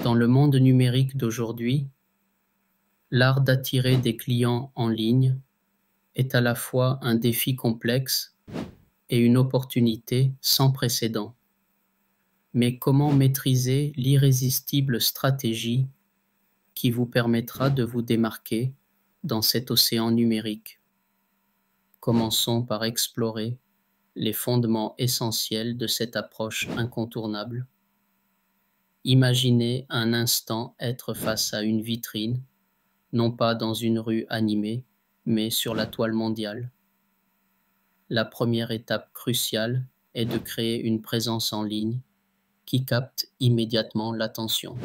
Dans le monde numérique d'aujourd'hui, l'art d'attirer des clients en ligne est à la fois un défi complexe et une opportunité sans précédent. Mais comment maîtriser l'irrésistible stratégie qui vous permettra de vous démarquer dans cet océan numérique? Commençons par explorer les fondements essentiels de cette approche incontournable. Imaginez un instant être face à une vitrine, non pas dans une rue animée, mais sur la toile mondiale. La première étape cruciale est de créer une présence en ligne qui capte immédiatement l'attention.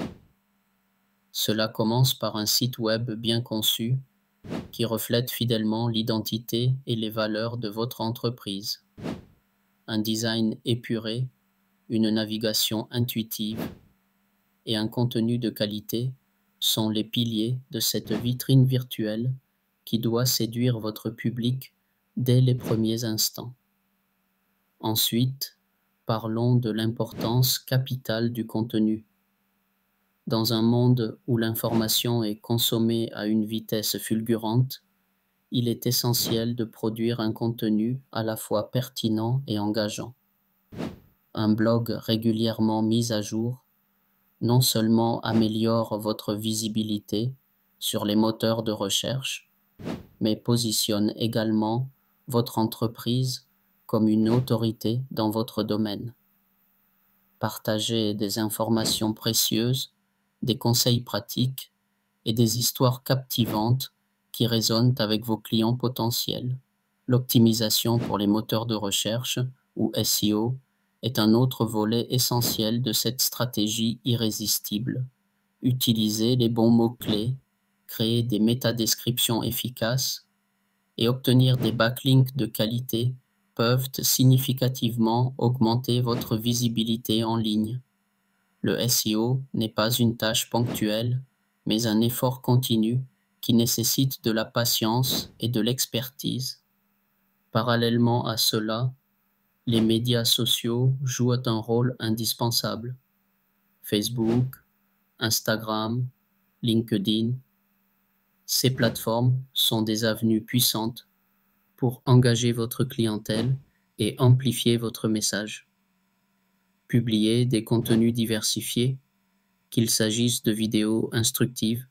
Cela commence par un site web bien conçu qui reflète fidèlement l'identité et les valeurs de votre entreprise. Un design épuré, une navigation intuitive et un contenu de qualité sont les piliers de cette vitrine virtuelle qui doit séduire votre public dès les premiers instants. Ensuite, parlons de l'importance capitale du contenu. Dans un monde où l'information est consommée à une vitesse fulgurante, il est essentiel de produire un contenu à la fois pertinent et engageant. Un blog régulièrement mis à jour non seulement améliore votre visibilité sur les moteurs de recherche, mais positionne également votre entreprise comme une autorité dans votre domaine. Partagez des informations précieuses, des conseils pratiques et des histoires captivantes qui résonnent avec vos clients potentiels. L'optimisation pour les moteurs de recherche, ou SEO, est un autre volet essentiel de cette stratégie irrésistible. Utilisez les bons mots-clés, créer des métadescriptions efficaces et obtenir des backlinks de qualité peuvent significativement augmenter votre visibilité en ligne. Le SEO n'est pas une tâche ponctuelle, mais un effort continu qui nécessite de la patience et de l'expertise. Parallèlement à cela, les médias sociaux jouent un rôle indispensable. Facebook, Instagram, LinkedIn, ces plateformes sont des avenues puissantes pour engager votre clientèle et amplifier votre message. Publiez des contenus diversifiés, qu'il s'agisse de vidéos instructives,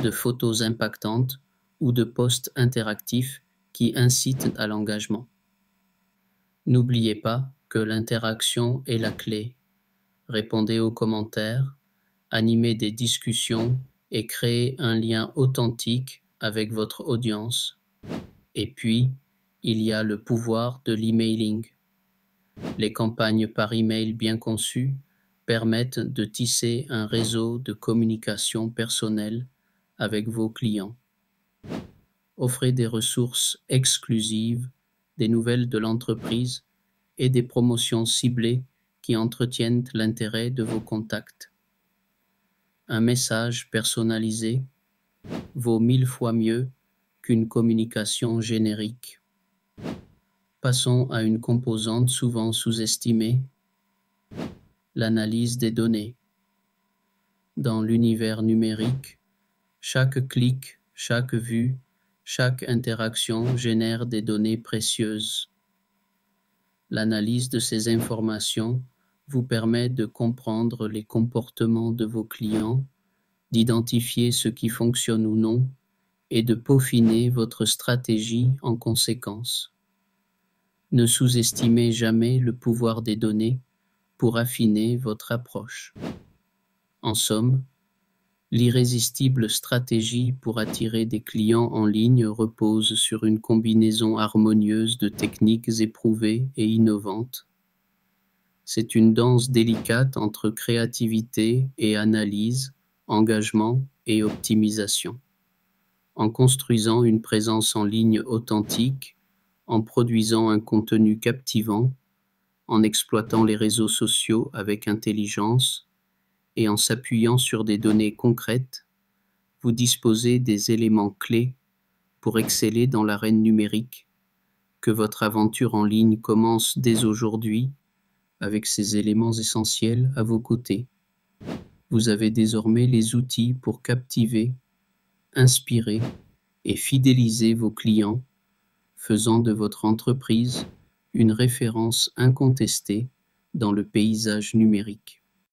de photos impactantes ou de posts interactifs qui incitent à l'engagement. N'oubliez pas que l'interaction est la clé. Répondez aux commentaires, animez des discussions et créez un lien authentique avec votre audience. Et puis, il y a le pouvoir de l'emailing. Les campagnes par email bien conçues permettent de tisser un réseau de communication personnelle avec vos clients. Offrez des ressources exclusives, des nouvelles de l'entreprise et des promotions ciblées qui entretiennent l'intérêt de vos contacts. Un message personnalisé vaut 1000 fois mieux qu'une communication générique. Passons à une composante souvent sous-estimée, l'analyse des données. Dans l'univers numérique, chaque clic, chaque vue, chaque interaction génère des données précieuses. L'analyse de ces informations vous permet de comprendre les comportements de vos clients, d'identifier ce qui fonctionne ou non, et de peaufiner votre stratégie en conséquence. Ne sous-estimez jamais le pouvoir des données pour affiner votre approche. En somme, l'irrésistible stratégie pour attirer des clients en ligne repose sur une combinaison harmonieuse de techniques éprouvées et innovantes. C'est une danse délicate entre créativité et analyse, engagement et optimisation. En construisant une présence en ligne authentique, en produisant un contenu captivant, en exploitant les réseaux sociaux avec intelligence et en s'appuyant sur des données concrètes, vous disposez des éléments clés pour exceller dans l'arène numérique. Que votre aventure en ligne commence dès aujourd'hui avec ces éléments essentiels à vos côtés. Vous avez désormais les outils pour captiver, inspirer et fidéliser vos clients, faisant de votre entreprise une référence incontestée dans le paysage numérique.